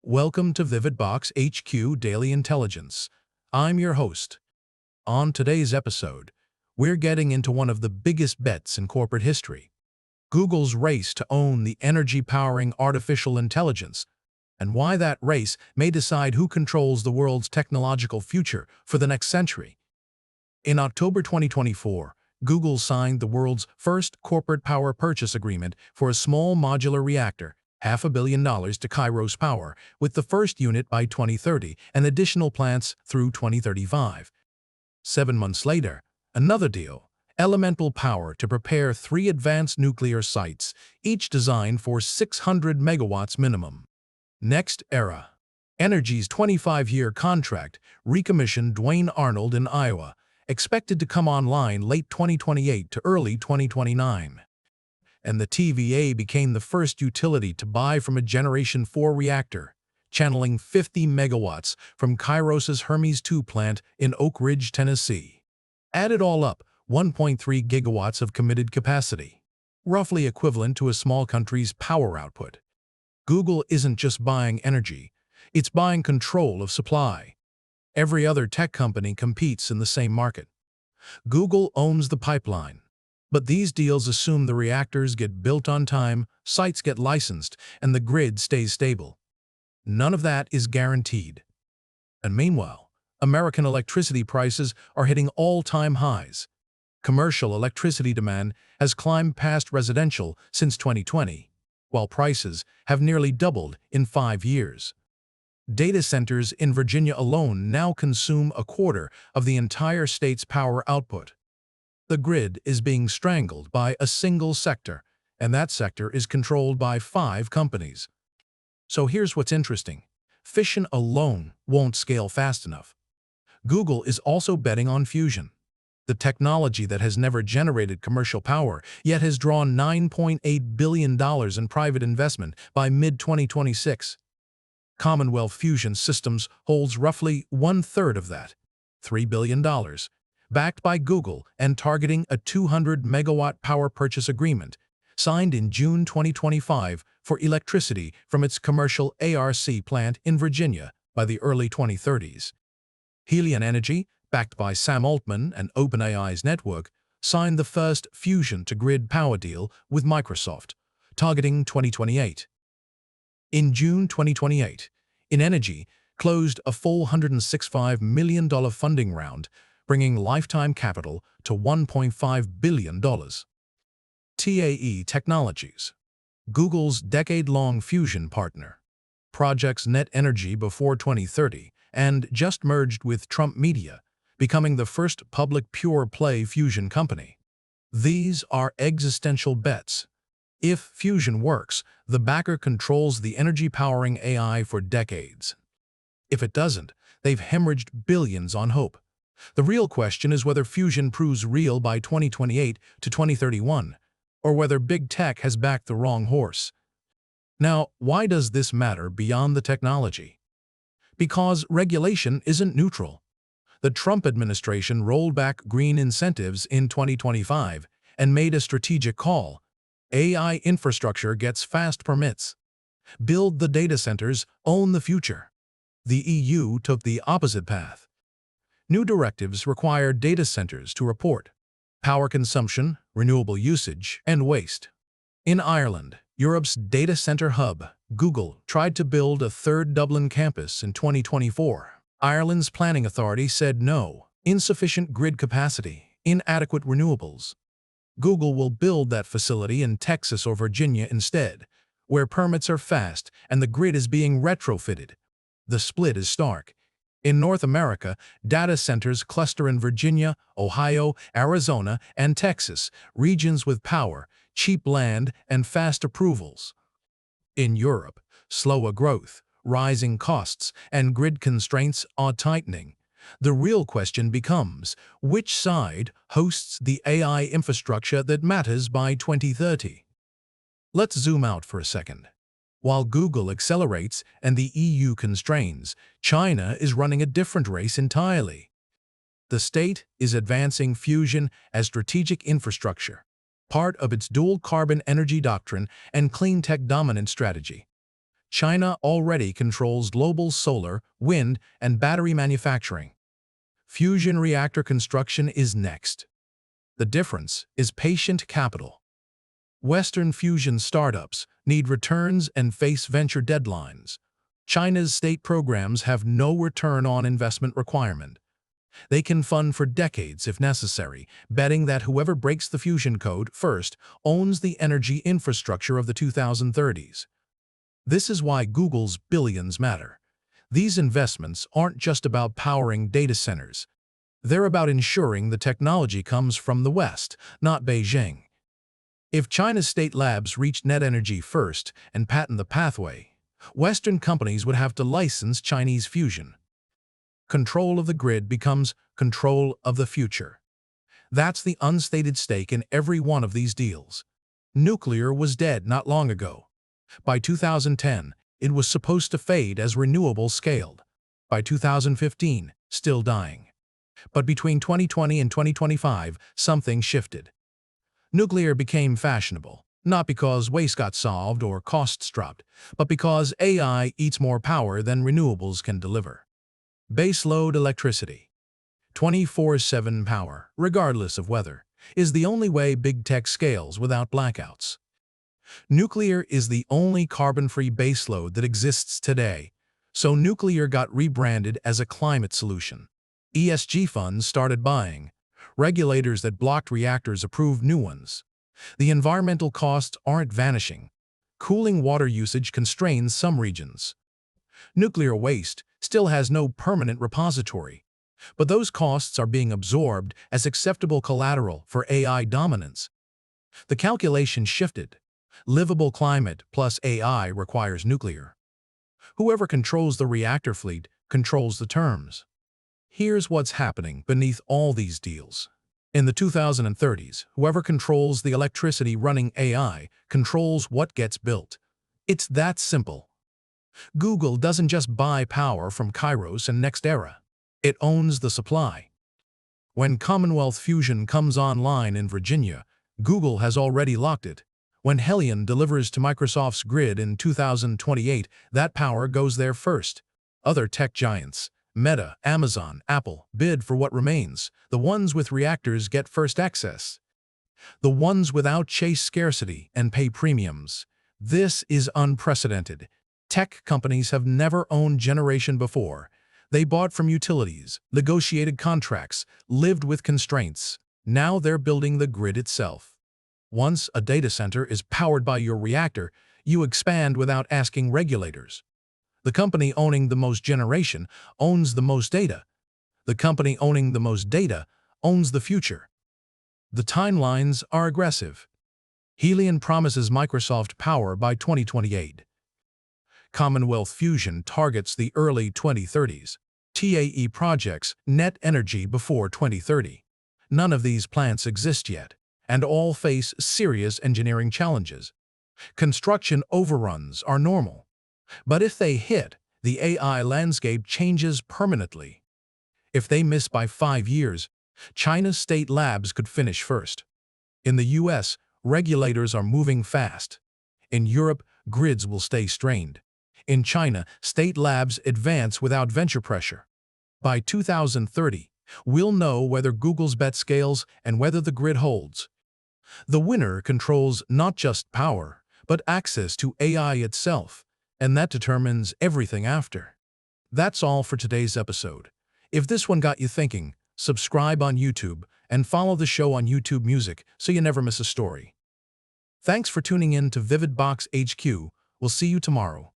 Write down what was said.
Welcome to VividBox HQ Daily Intelligence. I'm your host. On today's episode, we're getting into one of the biggest bets in corporate history, Google's race to own the energy-powering artificial intelligence, and why that race may decide who controls the world's technological future for the next century. In October 2024, Google signed the world's first corporate power purchase agreement for a small modular reactor, $500 million to Kairos Power, with the first unit by 2030 and additional plants through 2035. 7 months later, another deal, Elemental Power, to prepare 3 advanced nuclear sites, each designed for 600 megawatts minimum. Next era. Energy's 25-year contract recommissioned Duane Arnold in Iowa, expected to come online late 2028 to early 2029. And the TVA became the first utility to buy from a Generation 4 reactor, channeling 50 megawatts from Kairos's Hermes 2 plant in Oak Ridge, Tennessee. Add it all up, 1.3 gigawatts of committed capacity, roughly equivalent to a small country's power output. Google isn't just buying energy, it's buying control of supply. Every other tech company competes in the same market. Google owns the pipeline. But these deals assume the reactors get built on time, sites get licensed, and the grid stays stable. None of that is guaranteed. And meanwhile, American electricity prices are hitting all-time highs. Commercial electricity demand has climbed past residential since 2020, while prices have nearly doubled in 5 years. Data centers in Virginia alone now consume a quarter of the entire state's power output. The grid is being strangled by a single sector, and that sector is controlled by 5 companies. So here's what's interesting. Fission alone won't scale fast enough. Google is also betting on fusion, the technology that has never generated commercial power, yet has drawn $9.8 billion in private investment by mid-2026. Commonwealth Fusion Systems holds roughly 1/3 of that, $3 billion. Backed by Google and targeting a 200-megawatt power purchase agreement, signed in June 2025 for electricity from its commercial ARC plant in Virginia by the early 2030s. Helion Energy, backed by Sam Altman and OpenAI's network, signed the first fusion-to-grid power deal with Microsoft, targeting 2028. In June 2028, InEnergy closed a $465 million funding round, bringing lifetime capital to $1.5 billion. TAE Technologies, Google's decade-long fusion partner, projects net energy before 2030 and just merged with Trump Media, becoming the first public pure-play fusion company. These are existential bets. If fusion works, the backer controls the energy powering AI for decades. If it doesn't, they've hemorrhaged billions on hope. The real question is whether fusion proves real by 2028 to 2031, or whether big tech has backed the wrong horse. Now, why does this matter beyond the technology? Because regulation isn't neutral. The Trump administration rolled back green incentives in 2025 and made a strategic call. AI infrastructure gets fast permits. Build the data centers, own the future. The EU took the opposite path. New directives require data centers to report power consumption, renewable usage, and waste. In Ireland, Europe's data center hub, Google tried to build a third Dublin campus in 2024. Ireland's planning authority said no, insufficient grid capacity, inadequate renewables. Google will build that facility in Texas or Virginia instead, where permits are fast and the grid is being retrofitted. The split is stark. In North America, data centers cluster in Virginia, Ohio, Arizona, and Texas, regions with power, cheap land, and fast approvals. In Europe, slower growth, rising costs, and grid constraints are tightening. The real question becomes, which side hosts the AI infrastructure that matters by 2030? Let's zoom out for a second. While Google accelerates and the EU constrains, China is running a different race entirely. The state is advancing fusion as strategic infrastructure, part of its dual carbon energy doctrine and clean tech dominant strategy. China already controls global solar, wind, and battery manufacturing. Fusion reactor construction is next. The difference is patient capital. Western fusion startups need returns and face venture deadlines. China's state programs have no return on investment requirement. They can fund for decades if necessary, betting that whoever breaks the fusion code first owns the energy infrastructure of the 2030s. This is why Google's billions matter. These investments aren't just about powering data centers. They're about ensuring the technology comes from the West, not Beijing. If China's state labs reach net energy first and patent the pathway, Western companies would have to license Chinese fusion. Control of the grid becomes control of the future. That's the unstated stake in every one of these deals. Nuclear was dead not long ago. By 2010, it was supposed to fade as renewables scaled. By 2015, still dying. But between 2020 and 2025, something shifted. Nuclear became fashionable, not because waste got solved or costs dropped, but because AI eats more power than renewables can deliver. Baseload electricity, 24/7 power, regardless of weather, is the only way big tech scales without blackouts. Nuclear is the only carbon-free baseload that exists today, so nuclear got rebranded as a climate solution. ESG funds started buying. Regulators that blocked reactors approved new ones. The environmental costs aren't vanishing. Cooling water usage constrains some regions. Nuclear waste still has no permanent repository, but those costs are being absorbed as acceptable collateral for AI dominance. The calculation shifted. Livable climate plus AI requires nuclear. Whoever controls the reactor fleet controls the terms. Here's what's happening beneath all these deals. In the 2030s, whoever controls the electricity running AI controls what gets built. It's that simple. Google doesn't just buy power from Kairos and NextEra. It owns the supply. When Commonwealth Fusion comes online in Virginia, Google has already locked it. When Helion delivers to Microsoft's grid in 2028, that power goes there first. Other tech giants, Meta, Amazon, Apple, bid for what remains. The ones with reactors get first access. The ones without chase scarcity and pay premiums. This is unprecedented. Tech companies have never owned generation before. They bought from utilities, negotiated contracts, lived with constraints. Now they're building the grid itself. Once a data center is powered by your reactor, you expand without asking regulators. The company owning the most generation owns the most data. The company owning the most data owns the future. The timelines are aggressive. Helion promises Microsoft power by 2028. Commonwealth Fusion targets the early 2030s. TAE projects net energy before 2030. None of these plants exist yet, and all face serious engineering challenges. Construction overruns are normal. But if they hit, the AI landscape changes permanently. If they miss by 5 years, China's state labs could finish first. In the US, regulators are moving fast. In Europe, grids will stay strained. In China, state labs advance without venture pressure. By 2030, we'll know whether Google's bet scales and whether the grid holds. The winner controls not just power, but access to AI itself, and that determines everything after. That's all for today's episode. If this one got you thinking, subscribe on YouTube and follow the show on YouTube Music so you never miss a story. Thanks for tuning in to Vivid Box HQ. We'll see you tomorrow.